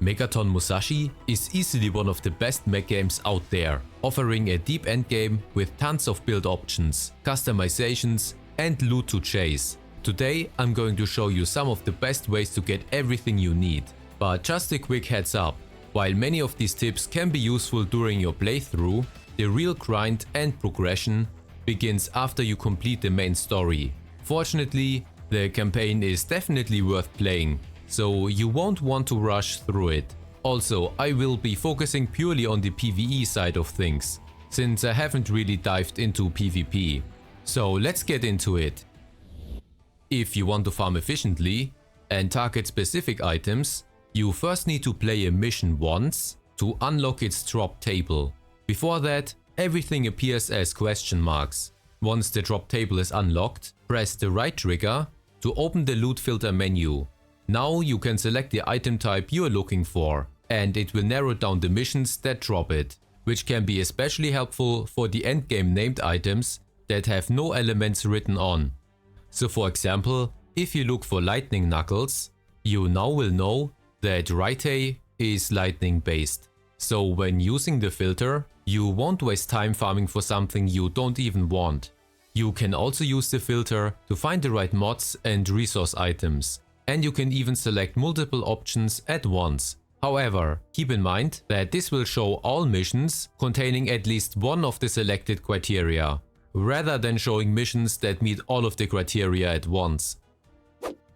Megaton Musashi is easily one of the best mech games out there, offering a deep endgame with tons of build options, customizations and loot to chase. Today I'm going to show you some of the best ways to get everything you need. But just a quick heads up, while many of these tips can be useful during your playthrough, the real grind and progression begins after you complete the main story. Fortunately, the campaign is definitely worth playing, so you won't want to rush through it. Also, I will be focusing purely on the PvE side of things, since I haven't really dived into PvP. So let's get into it. If you want to farm efficiently and target specific items, you first need to play a mission once to unlock its drop table. Before that, everything appears as question marks. Once the drop table is unlocked, press the right trigger to open the loot filter menu. Now you can select the item type you are looking for, and it will narrow down the missions that drop it, which can be especially helpful for the endgame named items that have no elements written on. So for example, if you look for lightning knuckles, you now will know that Raitei is lightning based. So when using the filter, you won't waste time farming for something you don't even want. You can also use the filter to find the right mods and resource items. And you can even select multiple options at once. However, keep in mind that this will show all missions containing at least one of the selected criteria, rather than showing missions that meet all of the criteria at once.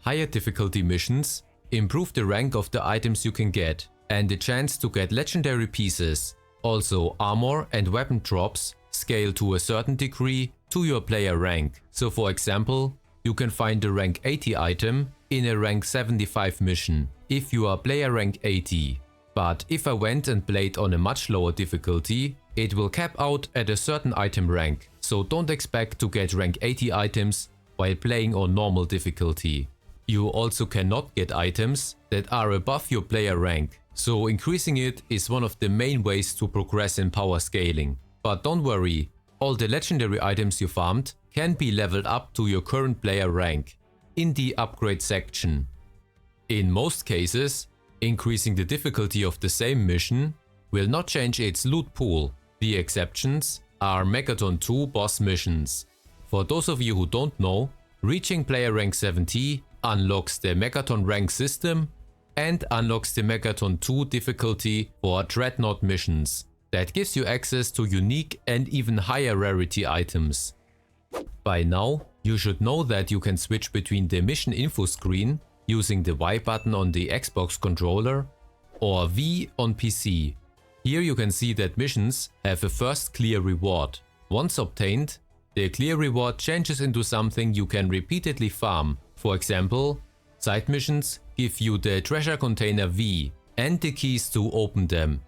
Higher difficulty missions improve the rank of the items you can get and the chance to get legendary pieces. Also, armor and weapon drops scale to a certain degree to your player rank. So for example, you can find a rank 80 item in a rank 75 mission if you are player rank 80. But if I went and played on a much lower difficulty, it will cap out at a certain item rank, so don't expect to get rank 80 items while playing on normal difficulty. You also cannot get items that are above your player rank, so increasing it is one of the main ways to progress in power scaling. But don't worry, all the legendary items you farmed can be leveled up to your current player rank in the upgrade section. In most cases, increasing the difficulty of the same mission will not change its loot pool. The exceptions are Megaton 2 boss missions. For those of you who don't know, reaching player rank 70 unlocks the Megaton rank system and unlocks the Megaton 2 difficulty for Dreadnought missions. That gives you access to unique and even higher rarity items. By now, you should know that you can switch between the mission info screen using the Y button on the Xbox controller or V on PC. Here you can see that missions have a first clear reward. Once obtained, the clear reward changes into something you can repeatedly farm. For example, side missions give you the treasure container V and the keys to open them.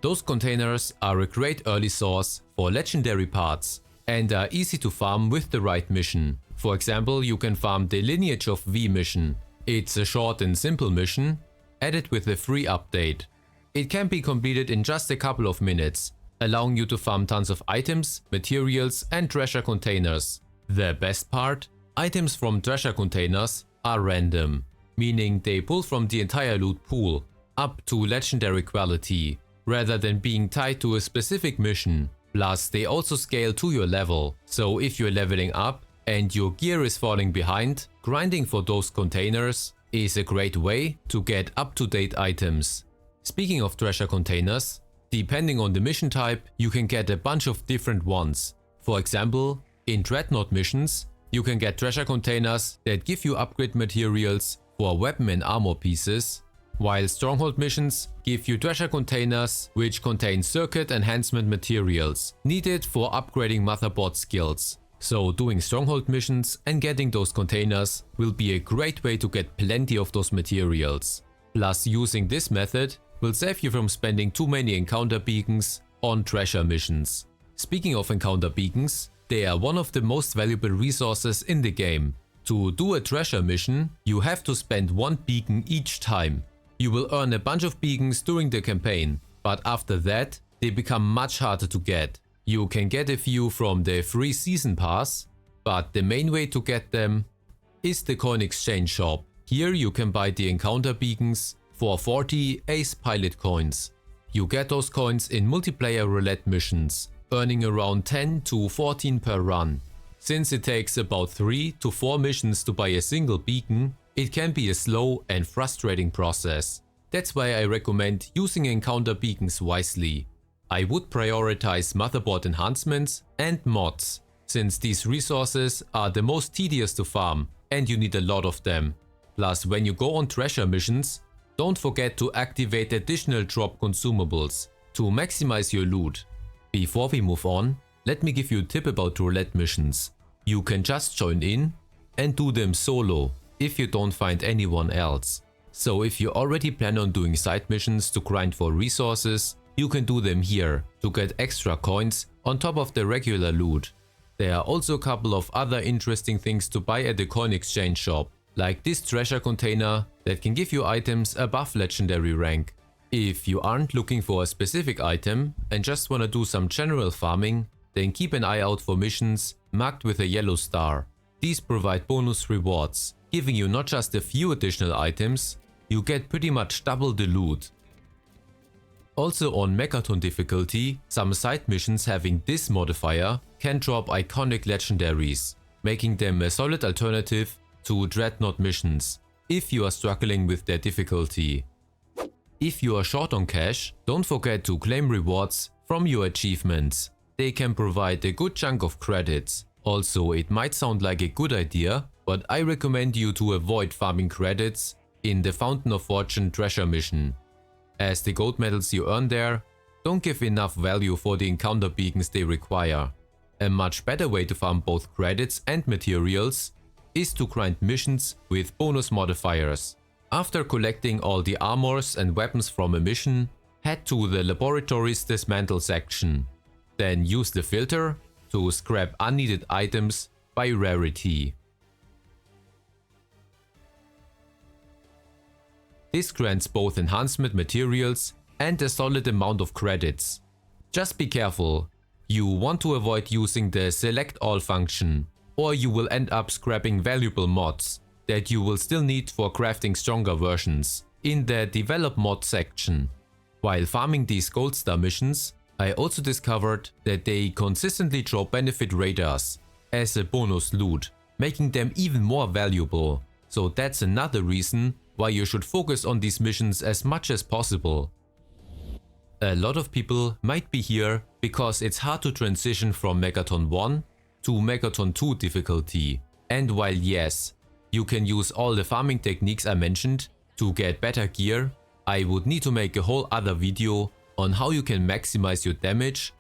Those containers are a great early source for legendary parts and are easy to farm with the right mission. For example, you can farm the Lineage of V mission. It's a short and simple mission, added with a free update. It can be completed in just a couple of minutes, allowing you to farm tons of items, materials and treasure containers. The best part? Items from treasure containers are random, meaning they pull from the entire loot pool, up to legendary quality, rather than being tied to a specific mission. Plus, they also scale to your level, so if you're leveling up and your gear is falling behind, grinding for those containers is a great way to get up-to-date items. Speaking of treasure containers, depending on the mission type, you can get a bunch of different ones. For example, in Dreadnought missions, you can get treasure containers that give you upgrade materials for weapon and armor pieces, while Stronghold missions give you treasure containers which contain circuit enhancement materials needed for upgrading motherboard skills. So doing Stronghold missions and getting those containers will be a great way to get plenty of those materials. Plus, using this method will save you from spending too many encounter beacons on treasure missions. Speaking of encounter beacons, they are one of the most valuable resources in the game. To do a treasure mission, you have to spend one beacon each time. You will earn a bunch of beacons during the campaign, but after that, they become much harder to get. You can get a few from the free season pass, but the main way to get them is the coin exchange shop. Here you can buy the encounter beacons for 40 Ace Pilot coins. You get those coins in multiplayer roulette missions, earning around 10 to 14 per run. Since it takes about 3 to 4 missions to buy a single beacon, it can be a slow and frustrating process. That's why I recommend using encounter beacons wisely. I would prioritize motherboard enhancements and mods, since these resources are the most tedious to farm and you need a lot of them. Plus, when you go on treasure missions, don't forget to activate additional drop consumables to maximize your loot. Before we move on, let me give you a tip about roulette missions. You can just join in and do them solo if you don't find anyone else. So if you already plan on doing side missions to grind for resources, you can do them here to get extra coins on top of the regular loot. There are also a couple of other interesting things to buy at the coin exchange shop, like this treasure container that can give you items above legendary rank. If you aren't looking for a specific item and just wanna do some general farming, then keep an eye out for missions marked with a yellow star. These provide bonus rewards, giving you not just a few additional items, you get pretty much double the loot. Also on Megaton difficulty, some side missions having this modifier can drop iconic legendaries, making them a solid alternative to Dreadnought missions, if you are struggling with their difficulty. If you are short on cash, don't forget to claim rewards from your achievements. They can provide a good chunk of credits. Also, it might sound like a good idea, but I recommend you to avoid farming credits in the Fountain of Fortune treasure mission, as the gold medals you earn there don't give enough value for the encounter beacons they require. A much better way to farm both credits and materials is to grind missions with bonus modifiers. After collecting all the armors and weapons from a mission, head to the laboratory's dismantle section. Then use the filter to scrap unneeded items by rarity. This grants both enhancement materials and a solid amount of credits. Just be careful, you want to avoid using the select all function, or you will end up scrapping valuable mods that you will still need for crafting stronger versions in the develop mod section. While farming these gold star missions, I also discovered that they consistently drop benefit radars as a bonus loot, making them even more valuable. So that's another reason why you should focus on these missions as much as possible. A lot of people might be here because it's hard to transition from Megaton 1 to Megaton 2 difficulty. And while yes, you can use all the farming techniques I mentioned to get better gear, I would need to make a whole other video on how you can maximize your damage,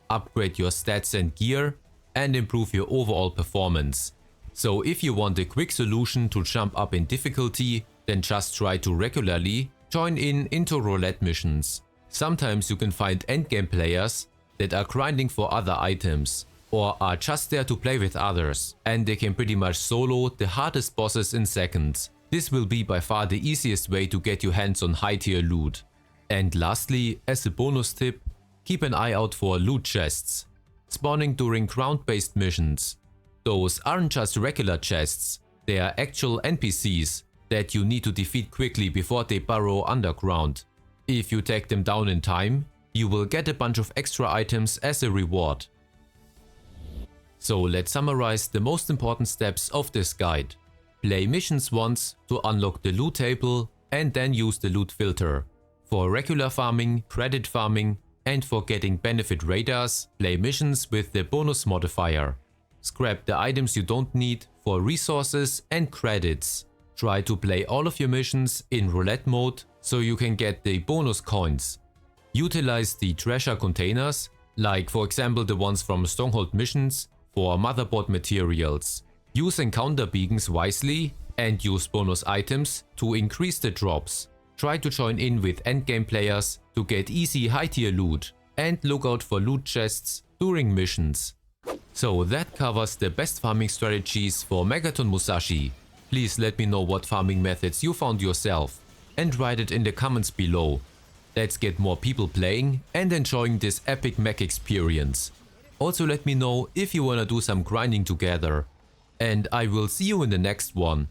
upgrade your stats and gear, and improve your overall performance. So if you want a quick solution to jump up in difficulty, then just try to regularly join into roulette missions. Sometimes you can find endgame players that are grinding for other items, or are just there to play with others, and they can pretty much solo the hardest bosses in seconds. This will be by far the easiest way to get your hands on high tier loot. And lastly, as a bonus tip, keep an eye out for loot chests, spawning during ground-based missions. Those aren't just regular chests, they are actual NPCs that you need to defeat quickly before they burrow underground. If you take them down in time, you will get a bunch of extra items as a reward. So let's summarize the most important steps of this guide. Play missions once to unlock the loot table and then use the loot filter. For regular farming, credit farming, and for getting benefit radars, play missions with the bonus modifier. Scrap the items you don't need for resources and credits. Try to play all of your missions in roulette mode so you can get the bonus coins. Utilize the treasure containers, like for example the ones from Stronghold missions, for motherboard materials. Use encounter beacons wisely and use bonus items to increase the drops. Try to join in with endgame players to get easy high tier loot, and look out for loot chests during missions. So that covers the best farming strategies for Megaton Musashi. Please let me know what farming methods you found yourself and write it in the comments below. Let's get more people playing and enjoying this epic mech experience. Also let me know if you wanna do some grinding together. And I will see you in the next one.